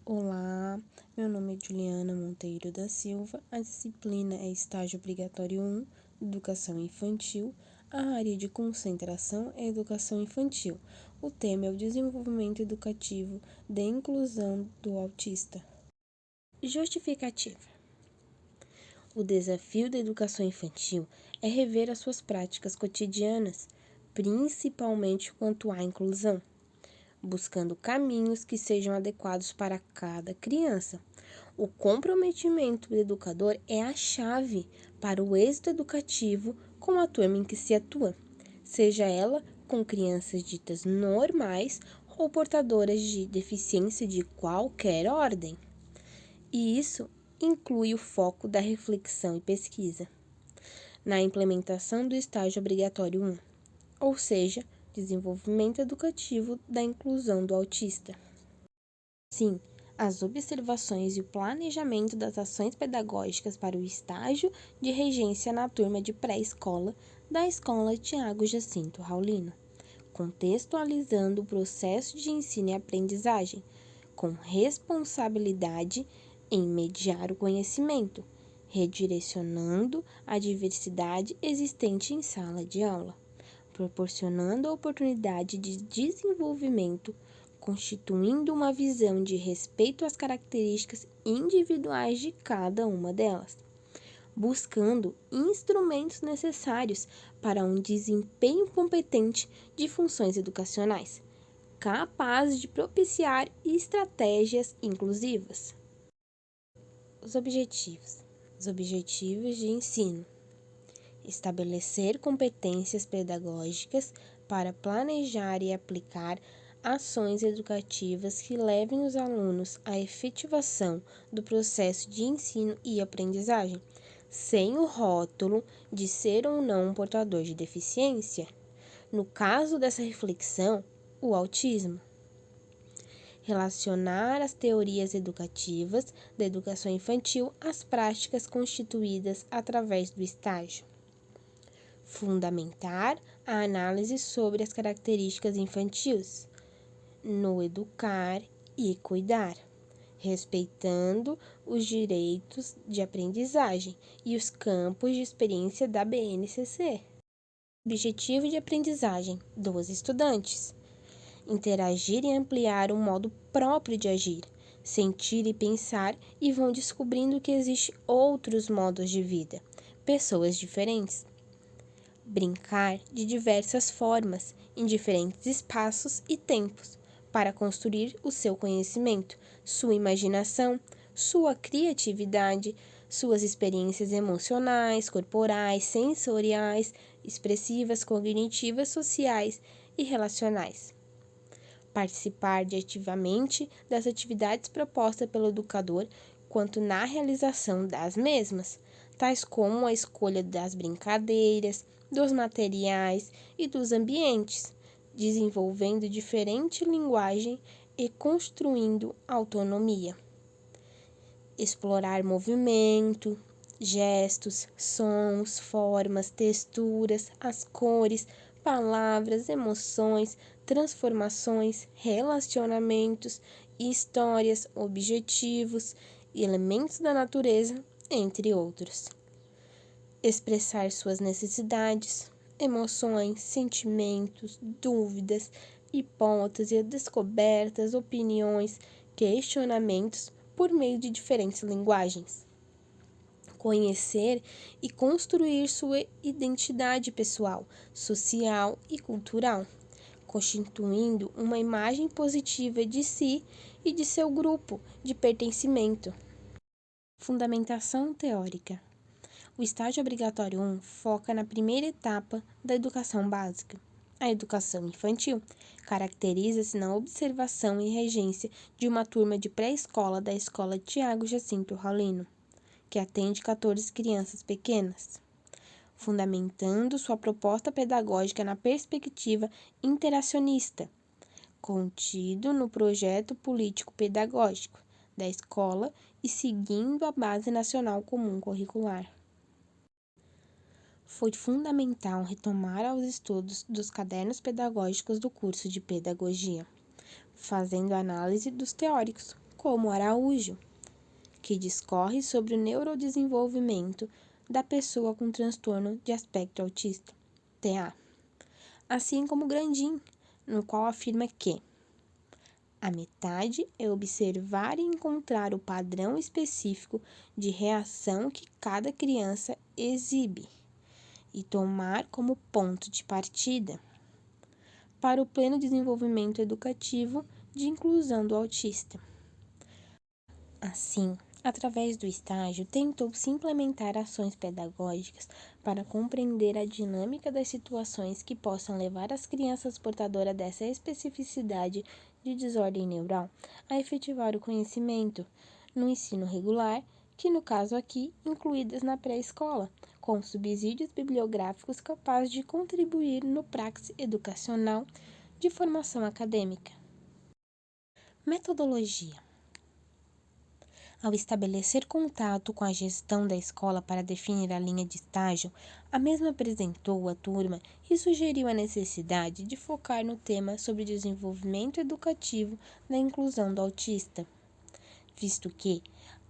Olá, meu nome é Juliana Monteiro da Silva, a disciplina é Estágio Obrigatório 1, Educação Infantil, a área de concentração é Educação Infantil. O tema é o desenvolvimento educativo da inclusão do autista. Justificativa. O desafio da educação infantil é rever as suas práticas cotidianas, principalmente quanto à inclusão, buscando caminhos que sejam adequados para cada criança. O comprometimento do educador é a chave para o êxito educativo com a turma em que se atua, seja ela com crianças ditas normais ou portadoras de deficiência de qualquer ordem. E isso inclui o foco da reflexão e pesquisa na implementação do estágio obrigatório 1, ou seja, desenvolvimento educativo da inclusão do autista. Sim, as observações e o planejamento das ações pedagógicas para o estágio de regência na turma de pré-escola da Escola Tiago Jacinto Raulino, contextualizando o processo de ensino e aprendizagem, com responsabilidade em mediar o conhecimento, redirecionando a diversidade existente em sala de aula, proporcionando a oportunidade de desenvolvimento, constituindo uma visão de respeito às características individuais de cada uma delas, buscando instrumentos necessários para um desempenho competente de funções educacionais, capazes de propiciar estratégias inclusivas. Os objetivos de ensino: estabelecer competências pedagógicas para planejar e aplicar ações educativas que levem os alunos à efetivação do processo de ensino e aprendizagem, sem o rótulo de ser ou não um portador de deficiência. No caso dessa reflexão, o autismo. Relacionar as teorias educativas da educação infantil às práticas constituídas através do estágio. Fundamentar a análise sobre as características infantis no educar e cuidar, respeitando os direitos de aprendizagem e os campos de experiência da BNCC. Objetivo de aprendizagem dos estudantes: interagir e ampliar um modo próprio de agir, sentir e pensar, e vão descobrindo que existem outros modos de vida, pessoas diferentes. Brincar de diversas formas, em diferentes espaços e tempos, para construir o seu conhecimento, sua imaginação, sua criatividade, suas experiências emocionais, corporais, sensoriais, expressivas, cognitivas, sociais e relacionais. Participar de ativamente das atividades propostas pelo educador quanto na realização das mesmas, tais como a escolha das brincadeiras, dos materiais e dos ambientes, desenvolvendo diferente linguagem e construindo autonomia. Explorar movimento, gestos, sons, formas, texturas, as cores, palavras, emoções, transformações, relacionamentos, histórias, objetivos, elementos da natureza, entre outros. Expressar suas necessidades, emoções, sentimentos, dúvidas, hipóteses, descobertas, opiniões, questionamentos por meio de diferentes linguagens. Conhecer e construir sua identidade pessoal, social e cultural, constituindo uma imagem positiva de si e de seu grupo de pertencimento. Fundamentação teórica. O estágio obrigatório 1 foca na primeira etapa da educação básica. A educação infantil caracteriza-se na observação e regência de uma turma de pré-escola da Escola Tiago Jacinto Raulino, que atende 14 crianças pequenas, fundamentando sua proposta pedagógica na perspectiva interacionista, contido no projeto político-pedagógico da escola e seguindo a Base Nacional Comum Curricular. Foi fundamental retomar aos estudos dos cadernos pedagógicos do curso de Pedagogia, fazendo análise dos teóricos, como Araújo, que discorre sobre o neurodesenvolvimento da pessoa com transtorno de espectro autista, TEA, assim como Grandin, no qual afirma que a metade é observar e encontrar o padrão específico de reação que cada criança exibe e tomar como ponto de partida para o pleno desenvolvimento educativo de inclusão do autista. Assim, através do estágio, tentou-se implementar ações pedagógicas para compreender a dinâmica das situações que possam levar as crianças portadoras dessa especificidade de desordem neural a efetivar o conhecimento no ensino regular, que no caso aqui, incluídas na pré-escola, com subsídios bibliográficos capazes de contribuir no praxe educacional de formação acadêmica. Metodologia. Ao estabelecer contato com a gestão da escola para definir a linha de estágio, a mesma apresentou à turma e sugeriu a necessidade de focar no tema sobre o desenvolvimento educativo da inclusão do autista, visto que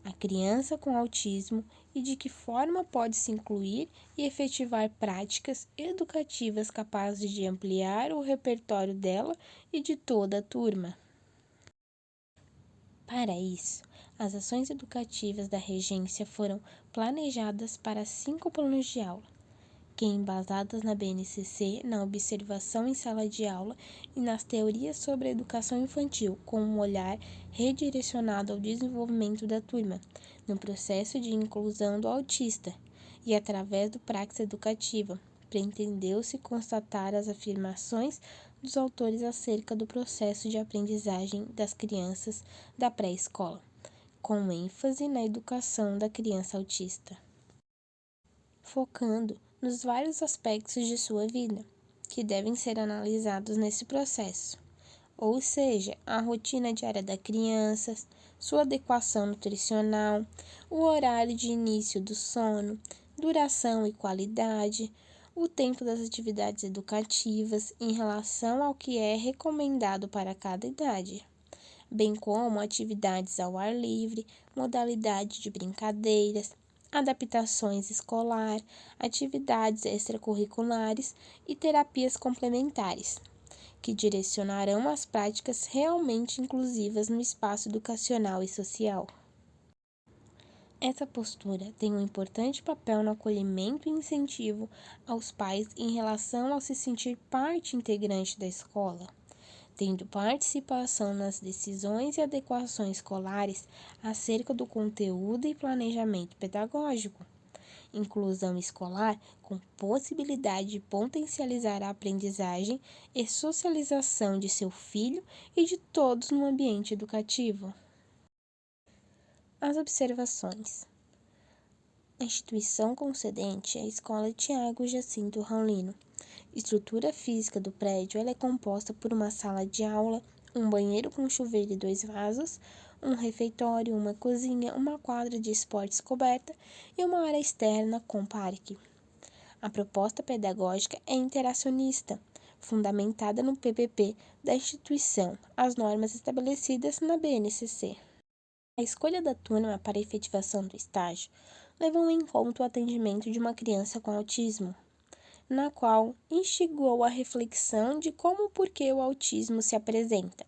a criança com autismo e de que forma pode se incluir e efetivar práticas educativas capazes de ampliar o repertório dela e de toda a turma. Para isso, as ações educativas da regência foram planejadas para 5 planos de aula, que embasadas na BNCC, na observação em sala de aula e nas teorias sobre a educação infantil, com um olhar redirecionado ao desenvolvimento da turma, no processo de inclusão do autista, e através do praxe educativa, pretendeu-se constatar as afirmações dos autores acerca do processo de aprendizagem das crianças da pré-escola, com ênfase na educação da criança autista, focando nos vários aspectos de sua vida, que devem ser analisados nesse processo, ou seja, a rotina diária da criança, sua adequação nutricional, o horário de início do sono, duração e qualidade, o tempo das atividades educativas em relação ao que é recomendado para cada idade, bem como atividades ao ar livre, modalidade de brincadeiras, adaptações escolar, atividades extracurriculares e terapias complementares, que direcionarão as práticas realmente inclusivas no espaço educacional e social. Essa postura tem um importante papel no acolhimento e incentivo aos pais em relação ao se sentir parte integrante da escola, tendo participação nas decisões e adequações escolares acerca do conteúdo e planejamento pedagógico. Inclusão escolar com possibilidade de potencializar a aprendizagem e socialização de seu filho e de todos no ambiente educativo. As observações. A instituição concedente é a Escola Tiago Jacinto Raulino. Estrutura física do prédio ela é composta por uma sala de aula, um banheiro com chuveiro e 2 vasos, um refeitório, uma cozinha, uma quadra de esportes coberta e uma área externa com parque. A proposta pedagógica é interacionista, fundamentada no PPP da instituição, as normas estabelecidas na BNCC. A escolha da turma para a efetivação do estágio levou em conta o atendimento de uma criança com autismo, na qual instigou a reflexão de como e por que o autismo se apresenta,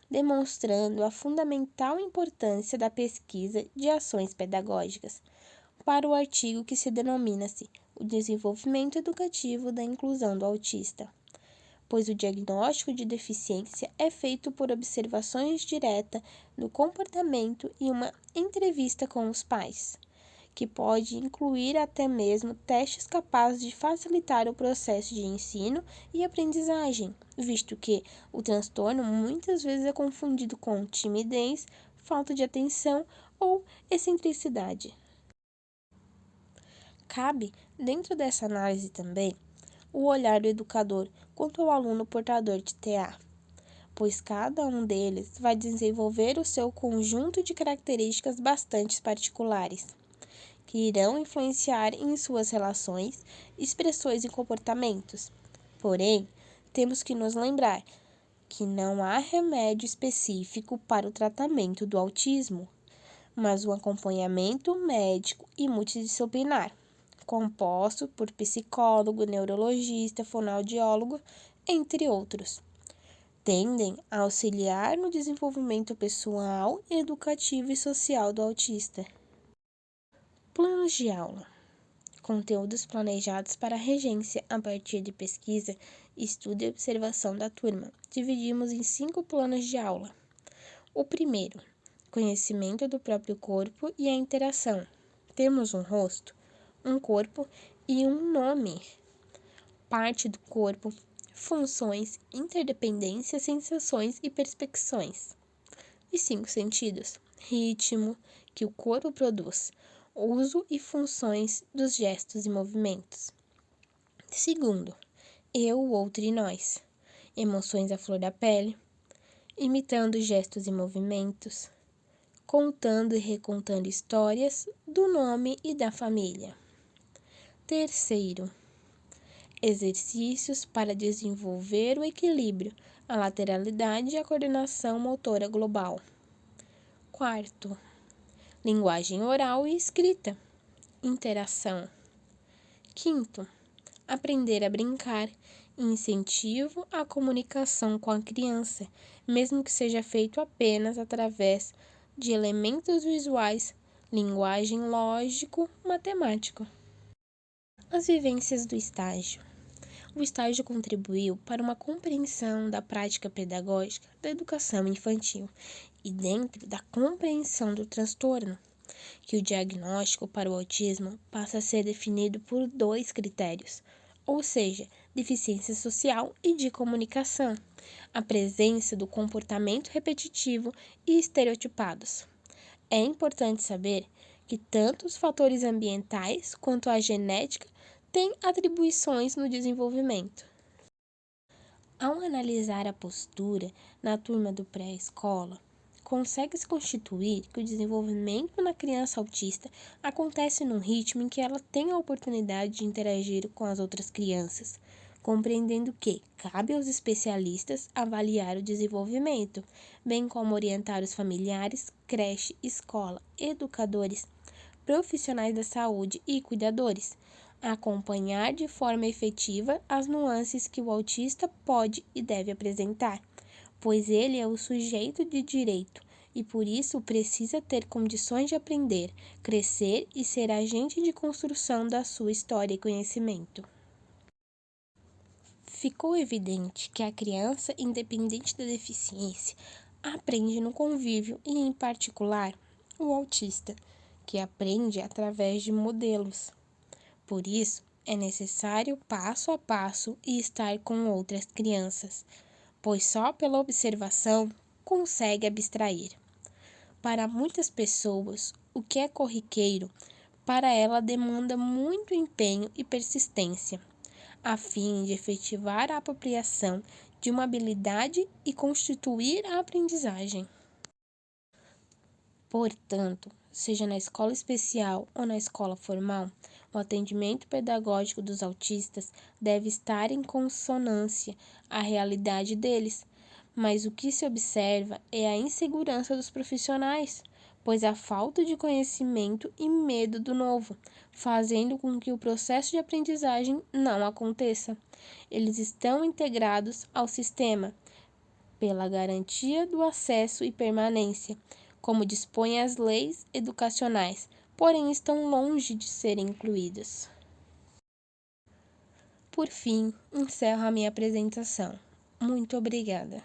demonstrando a fundamental importância da pesquisa de ações pedagógicas, para o artigo que se denomina-se o desenvolvimento educativo da inclusão do autista, pois o diagnóstico de deficiência é feito por observações diretas do comportamento e uma entrevista com os pais, que pode incluir até mesmo testes capazes de facilitar o processo de ensino e aprendizagem, visto que o transtorno muitas vezes é confundido com timidez, falta de atenção ou excentricidade. Cabe, dentro dessa análise também, o olhar do educador quanto ao aluno portador de TEA, pois cada um deles vai desenvolver o seu conjunto de características bastante particulares, que irão influenciar em suas relações, expressões e comportamentos. Porém, temos que nos lembrar que não há remédio específico para o tratamento do autismo, mas um acompanhamento médico e multidisciplinar, composto por psicólogo, neurologista, fonoaudiólogo, entre outros, tendem a auxiliar no desenvolvimento pessoal, educativo e social do autista. Planos de aula. Conteúdos planejados para a regência a partir de pesquisa, estudo e observação da turma. Dividimos em 5 planos de aula. O primeiro, conhecimento do próprio corpo e a interação. Temos um rosto, um corpo e um nome. Parte do corpo, funções, interdependências, sensações e percepções. Os 5 sentidos, ritmo que o corpo produz, uso e funções dos gestos e movimentos. Segundo, eu, o outro e nós. Emoções à flor da pele, imitando gestos e movimentos, contando e recontando histórias do nome e da família. Terceiro, exercícios para desenvolver o equilíbrio, a lateralidade e a coordenação motora global. Quarto, linguagem oral e escrita, interação. Quinto, aprender a brincar, incentivo à comunicação com a criança, mesmo que seja feito apenas através de elementos visuais, linguagem lógico-matemática. As vivências do estágio. O estágio contribuiu para uma compreensão da prática pedagógica da educação infantil e dentro da compreensão do transtorno, que o diagnóstico para o autismo passa a ser definido por 2 critérios, ou seja, deficiência social e de comunicação, a presença do comportamento repetitivo e estereotipados. É importante saber que tanto os fatores ambientais quanto a genética têm atribuições no desenvolvimento. Ao analisar a postura na turma do pré-escola, consegue-se constituir que o desenvolvimento na criança autista acontece num ritmo em que ela tem a oportunidade de interagir com as outras crianças, compreendendo que cabe aos especialistas avaliar o desenvolvimento, bem como orientar os familiares, creche, escola, educadores, profissionais da saúde e cuidadores, a acompanhar de forma efetiva as nuances que o autista pode e deve apresentar, pois ele é o sujeito de direito e por isso precisa ter condições de aprender, crescer e ser agente de construção da sua história e conhecimento. Ficou evidente que a criança, independente da deficiência, aprende no convívio e, em particular, o autista, que aprende através de modelos. Por isso, é necessário passo a passo e estar com outras crianças, pois só pela observação consegue abstrair. Para muitas pessoas, o que é corriqueiro, para ela demanda muito empenho e persistência, a fim de efetivar a apropriação de uma habilidade e constituir a aprendizagem. Portanto, seja na escola especial ou na escola formal, o atendimento pedagógico dos autistas deve estar em consonância à realidade deles, mas o que se observa é a insegurança dos profissionais, pois a falta de conhecimento e medo do novo, fazendo com que o processo de aprendizagem não aconteça. Eles estão integrados ao sistema pela garantia do acesso e permanência, como dispõem as leis educacionais, porém estão longe de serem incluídas. Por fim, encerro a minha apresentação. Muito obrigada.